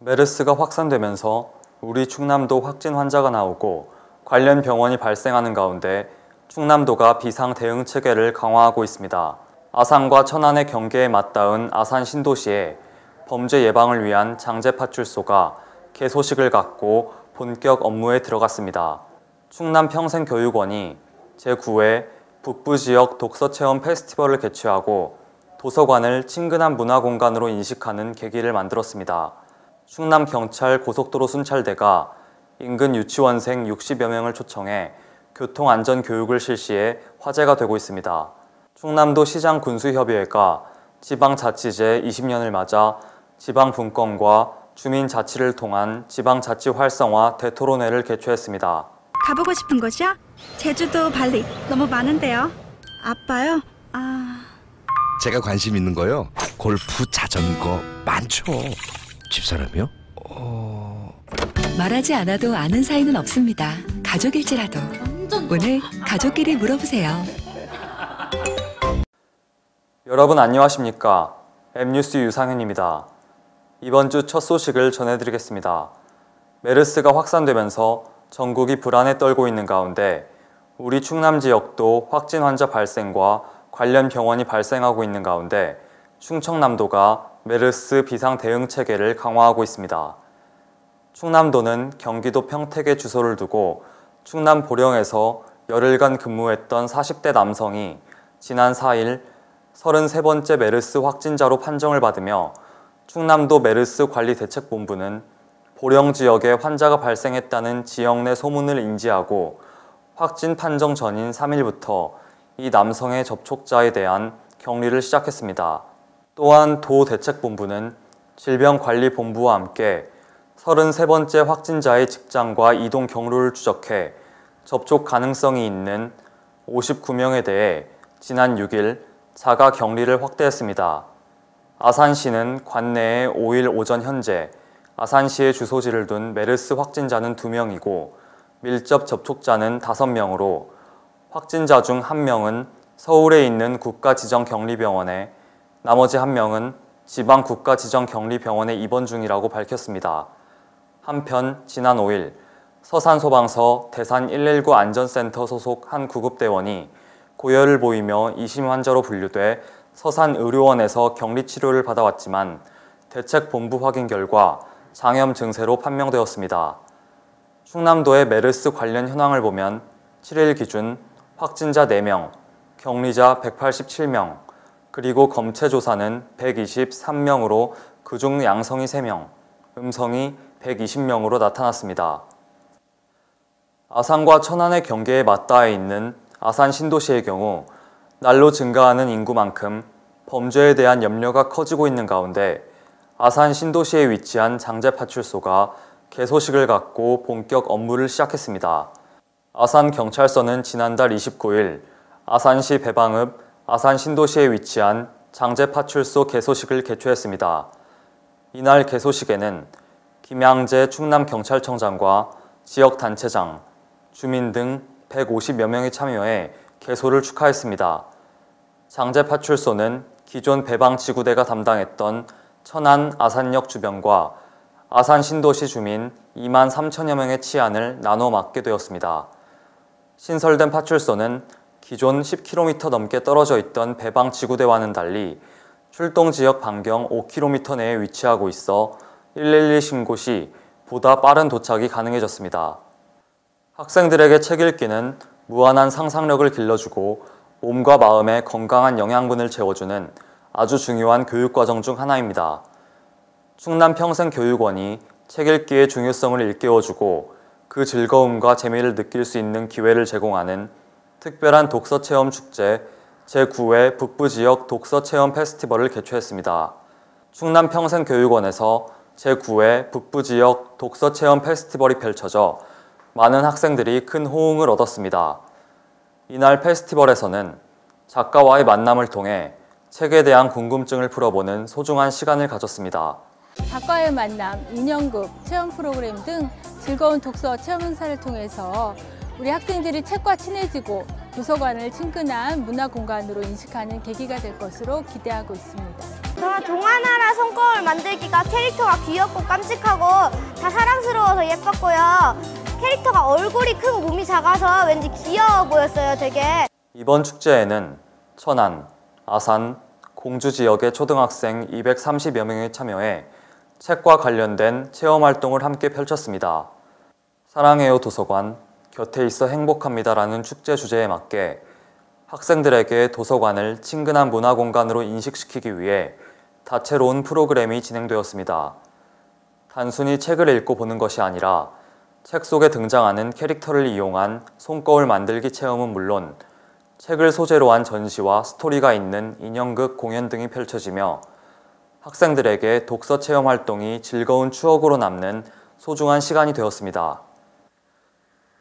메르스가 확산되면서 우리 충남도 확진 환자가 나오고 관련 병원이 발생하는 가운데 충남도가 비상 대응 체계를 강화하고 있습니다. 아산과 천안의 경계에 맞닿은 아산 신도시에 범죄 예방을 위한 장제파출소가 개소식을 갖고 본격 업무에 들어갔습니다. 충남평생교육원이 제9회 북부지역 독서체험 페스티벌을 개최하고 도서관을 친근한 문화공간으로 인식하는 계기를 만들었습니다. 충남경찰 고속도로 순찰대가 인근 유치원생 60여 명을 초청해 교통안전교육을 실시해 화제가 되고 있습니다. 충남도 시장군수협의회가 지방자치제 20년을 맞아 지방분권과 주민자치를 통한 지방자치 활성화 대토론회를 개최했습니다. 가보고 싶은 곳이요? 제주도, 발리 너무 많은데요. 아빠요? 제가 관심 있는 거요? 골프, 자전거 많죠. 집사람이요? 말하지 않아도 아는 사이는 없습니다. 가족일지라도 오늘 가족끼리 물어보세요. 여러분 안녕하십니까? M뉴스 유상현입니다. 이번 주 첫 소식을 전해드리겠습니다. 메르스가 확산되면서 전국이 불안에 떨고 있는 가운데 우리 충남 지역도 확진 환자 발생과 관련 병원이 발생하고 있는 가운데 충청남도가 메르스 비상 대응 체계를 강화하고 있습니다. 충남도는 경기도 평택에 주소를 두고 충남 보령에서 열흘간 근무했던 40대 남성이 지난 4일 33번째 메르스 확진자로 판정을 받으며 충남도 메르스 관리대책본부는 보령 지역에 환자가 발생했다는 지역 내 소문을 인지하고 확진 판정 전인 3일부터 이 남성의 접촉자에 대한 격리를 시작했습니다. 또한 도 대책본부는 질병관리본부와 함께 33번째 확진자의 직장과 이동 경로를 추적해 접촉 가능성이 있는 59명에 대해 지난 6일 자가 격리를 확대했습니다. 아산시는 관내에 5일 오전 현재 아산시에 주소지를 둔 메르스 확진자는 2명이고 밀접 접촉자는 5명으로 확진자 중 1명은 서울에 있는 국가지정격리병원에 나머지 1명은 지방국가지정격리병원에 입원 중이라고 밝혔습니다. 한편 지난 5일 서산소방서 대산 119 안전센터 소속 한 구급대원이 고열을 보이며 이심 환자로 분류돼 서산의료원에서 격리치료를 받아왔지만 대책본부 확인 결과 장염 증세로 판명되었습니다. 충남도의 메르스 관련 현황을 보면 7일 기준 확진자 4명, 격리자 187명, 그리고 검체 조사는 123명으로 그중 양성이 3명, 음성이 120명으로 나타났습니다. 아산과 천안의 경계에 맞닿아 있는 아산 신도시의 경우 날로 증가하는 인구만큼 범죄에 대한 염려가 커지고 있는 가운데 아산 신도시에 위치한 장제파출소가 개소식을 갖고 본격 업무를 시작했습니다. 아산경찰서는 지난달 29일 아산시 배방읍 아산 신도시에 위치한 장제파출소 개소식을 개최했습니다. 이날 개소식에는 김양재 충남경찰청장과 지역단체장, 주민 등 150여 명이 참여해 개소를 축하했습니다. 장제파출소는 기존 배방지구대가 담당했던 천안 아산역 주변과 아산 신도시 주민 2만 3천여 명의 치안을 나눠 맡게 되었습니다. 신설된 파출소는 기존 10km 넘게 떨어져 있던 배방지구대와는 달리 출동지역 반경 5km 내에 위치하고 있어 112 신고 시 보다 빠른 도착이 가능해졌습니다. 학생들에게 책 읽기는 무한한 상상력을 길러주고 몸과 마음에 건강한 영양분을 채워주는 아주 중요한 교육과정 중 하나입니다. 충남평생교육원이 책 읽기의 중요성을 일깨워주고 그 즐거움과 재미를 느낄 수 있는 기회를 제공하는 특별한 독서체험 축제 제9회 북부지역 독서체험 페스티벌을 개최했습니다. 충남평생교육원에서 제9회 북부지역 독서체험 페스티벌이 펼쳐져 많은 학생들이 큰 호응을 얻었습니다. 이날 페스티벌에서는 작가와의 만남을 통해 책에 대한 궁금증을 풀어보는 소중한 시간을 가졌습니다. 작가의 만남, 인형극, 체험 프로그램 등 즐거운 독서 체험 행사를 통해서 우리 학생들이 책과 친해지고 도서관을 친근한 문화 공간으로 인식하는 계기가 될 것으로 기대하고 있습니다. 동화나라 손거울 만들기가 캐릭터가 귀엽고 깜찍하고 다 사랑스러워서 예뻤고요. 캐릭터가 얼굴이 크고 몸이 작아서 왠지 귀여워 보였어요, 되게. 이번 축제에는 천안, 아산, 공주 지역의 초등학생 230여 명이 참여해 책과 관련된 체험활동을 함께 펼쳤습니다. 사랑해요 도서관, 곁에 있어 행복합니다라는 축제 주제에 맞게 학생들에게 도서관을 친근한 문화공간으로 인식시키기 위해 다채로운 프로그램이 진행되었습니다. 단순히 책을 읽고 보는 것이 아니라 책 속에 등장하는 캐릭터를 이용한 손거울 만들기 체험은 물론 책을 소재로 한 전시와 스토리가 있는 인형극 공연 등이 펼쳐지며 학생들에게 독서 체험 활동이 즐거운 추억으로 남는 소중한 시간이 되었습니다.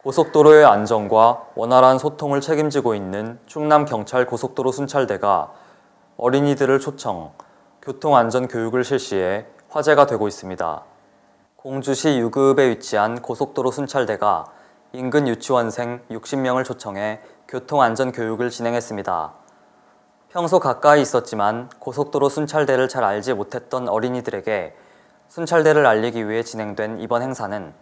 고속도로의 안전과 원활한 소통을 책임지고 있는 충남경찰 고속도로 순찰대가 어린이들을 초청, 교통안전교육을 실시해 화제가 되고 있습니다. 공주시 유급에 위치한 고속도로 순찰대가 인근 유치원생 60명을 초청해 교통안전교육을 진행했습니다. 평소 가까이 있었지만 고속도로 순찰대를 잘 알지 못했던 어린이들에게 순찰대를 알리기 위해 진행된 이번 행사는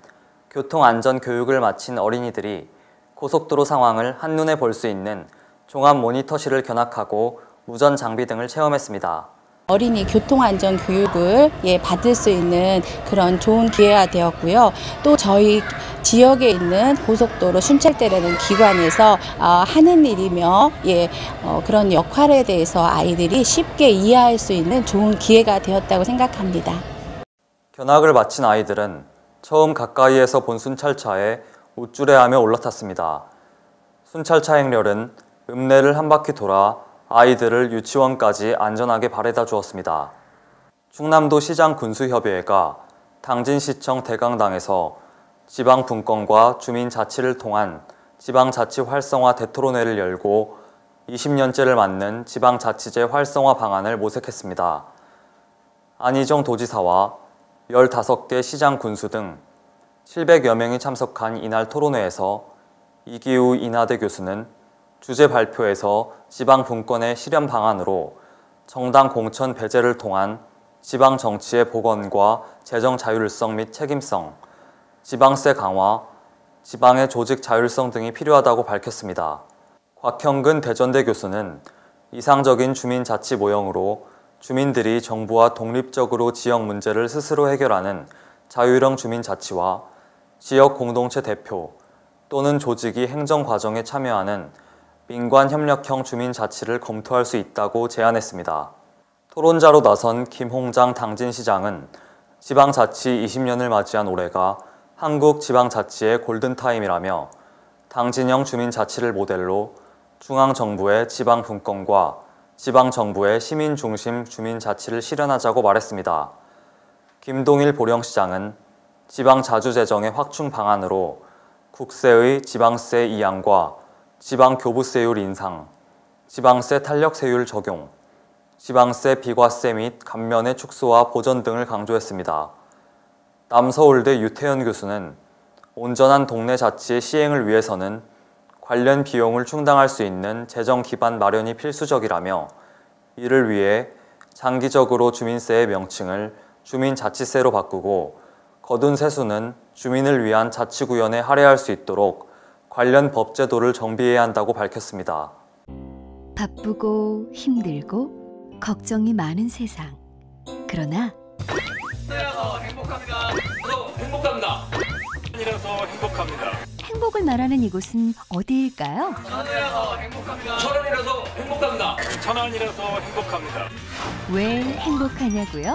교통안전교육을 마친 어린이들이 고속도로 상황을 한눈에 볼 수 있는 종합 모니터실을 견학하고 무전 장비 등을 체험했습니다. 어린이 교통안전 교육을 받을 수 있는 그런 좋은 기회가 되었고요. 또 저희 지역에 있는 고속도로 순찰대라는 기관에서 하는 일이며 그런 역할에 대해서 아이들이 쉽게 이해할 수 있는 좋은 기회가 되었다고 생각합니다. 견학을 마친 아이들은 처음 가까이에서 본 순찰차에 우쭐해하며 올라탔습니다. 순찰차 행렬은 읍내를 한 바퀴 돌아 아이들을 유치원까지 안전하게 바래다 주었습니다. 충남도 시장군수협의회가 당진시청 대강당에서 지방분권과 주민자치를 통한 지방자치 활성화 대토론회를 열고 20년째를 맞는 지방자치제 활성화 방안을 모색했습니다. 안희정 도지사와 15개 시장군수 등 700여 명이 참석한 이날 토론회에서 이기우 인하대 교수는 주제 발표에서 지방분권의 실현 방안으로 정당 공천 배제를 통한 지방 정치의 복원과 재정 자율성 및 책임성, 지방세 강화, 지방의 조직 자율성 등이 필요하다고 밝혔습니다. 곽형근 대전대 교수는 이상적인 주민자치 모형으로 주민들이 정부와 독립적으로 지역 문제를 스스로 해결하는 자율형 주민자치와 지역 공동체 대표 또는 조직이 행정 과정에 참여하는 민관협력형 주민자치를 검토할 수 있다고 제안했습니다. 토론자로 나선 김홍장 당진시장은 지방자치 20년을 맞이한 올해가 한국 지방자치의 골든타임이라며 당진형 주민자치를 모델로 중앙정부의 지방분권과 지방정부의 시민중심 주민자치를 실현하자고 말했습니다. 김동일 보령시장은 지방자주재정의 확충 방안으로 국세의 지방세 이양과 지방교부세율 인상, 지방세 탄력세율 적용, 지방세 비과세 및 감면의 축소와 보전 등을 강조했습니다. 남서울대 유태현 교수는 온전한 동네 자치의 시행을 위해서는 관련 비용을 충당할 수 있는 재정 기반 마련이 필수적이라며 이를 위해 장기적으로 주민세의 명칭을 주민자치세로 바꾸고 거둔 세수는 주민을 위한 자치구현에 할애할 수 있도록 관련 법제도를 정비해야 한다고 밝혔습니다. 바쁘고 힘들고 걱정이 많은 세상. 그러나 이라서 행복합니다. 행복합니다. 이라서 행복합니다. 행복을 말하는 이곳은 어디일까요? 천안이라서 행복합니다. 천안이라서 행복합니다. 천안이라서 행복합니다. 왜 행복하냐고요?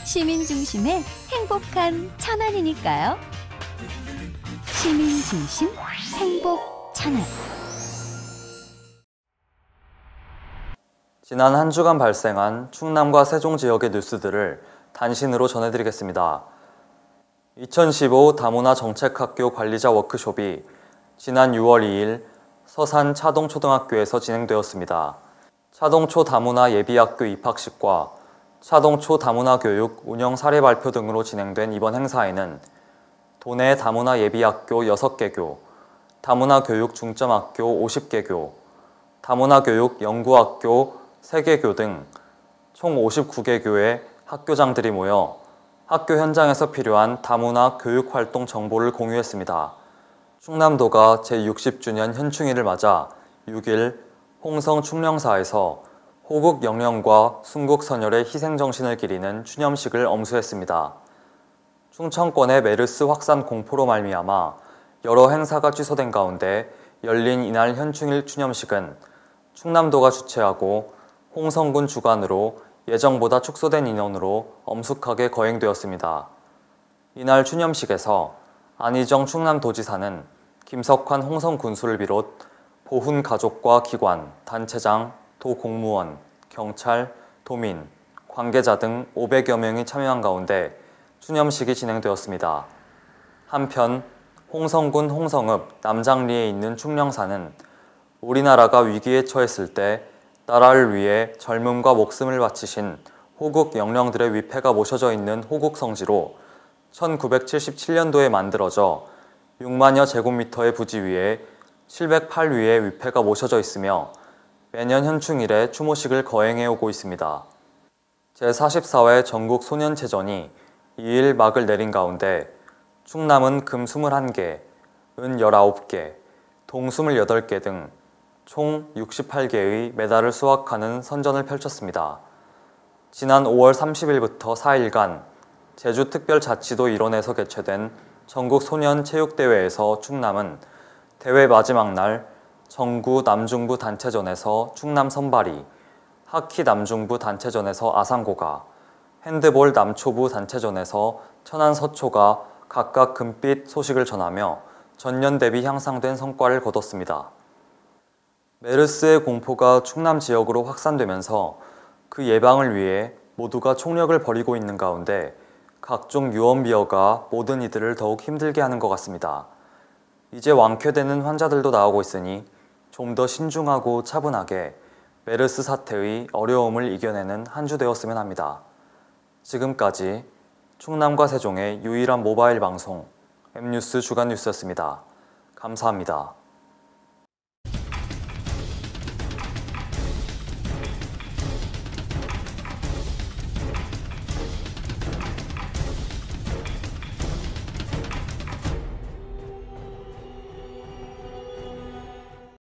시민 중심의 행복한 천안이니까요. 시민 중심 행복 천안. 지난 한 주간 발생한 충남과 세종 지역의 뉴스들을 단신으로 전해드리겠습니다. 2015 다문화 정책학교 관리자 워크숍이 지난 6월 2일 서산 차동초등학교에서 진행되었습니다. 차동초 다문화 예비학교 입학식과 차동초 다문화 교육 운영 사례 발표 등으로 진행된 이번 행사에는 도내 다문화 예비학교 6개교, 다문화 교육 중점학교 50개교, 다문화 교육 연구학교 3개교 등 총 59개 교회 학교장들이 모여 학교 현장에서 필요한 다문화 교육활동 정보를 공유했습니다. 충남도가 제60주년 현충일을 맞아 6일 홍성 충령사에서 호국 영령과 순국 선열의 희생정신을 기리는 추념식을 엄수했습니다. 충청권의 메르스 확산 공포로 말미암아 여러 행사가 취소된 가운데 열린 이날 현충일 추념식은 충남도가 주최하고 홍성군 주관으로 예정보다 축소된 인원으로 엄숙하게 거행되었습니다. 이날 추념식에서 안희정 충남도지사는 김석환 홍성군수를 비롯 보훈 가족과 기관, 단체장, 도공무원, 경찰, 도민, 관계자 등 500여 명이 참여한 가운데 추념식이 진행되었습니다. 한편 홍성군 홍성읍 남장리에 있는 충령사는 우리나라가 위기에 처했을 때 나라를 위해 젊음과 목숨을 바치신 호국 영령들의 위패가 모셔져 있는 호국성지로 1977년도에 만들어져 6만여 제곱미터의 부지 위에 708위의 위패가 모셔져 있으며 매년 현충일에 추모식을 거행해 오고 있습니다. 제44회 전국 소년체전이 2일 막을 내린 가운데 충남은 금 21개, 은 19개, 동 28개 등 총 68개의 메달을 수확하는 선전을 펼쳤습니다. 지난 5월 30일부터 4일간 제주특별자치도 일원에서 개최된 전국 소년체육대회에서 충남은 대회 마지막 날 정구 남중부 단체전에서 충남 선발이, 하키 남중부 단체전에서 아산고가, 핸드볼 남초부 단체전에서 천안 서초가 각각 금빛 소식을 전하며 전년 대비 향상된 성과를 거뒀습니다. 메르스의 공포가 충남 지역으로 확산되면서 그 예방을 위해 모두가 총력을 벌이고 있는 가운데 각종 유언비어가 모든 이들을 더욱 힘들게 하는 것 같습니다. 이제 완쾌되는 환자들도 나오고 있으니 좀 더 신중하고 차분하게 메르스 사태의 어려움을 이겨내는 한 주 되었으면 합니다. 지금까지 충남과 세종의 유일한 모바일 방송 M뉴스 주간 뉴스였습니다. 감사합니다.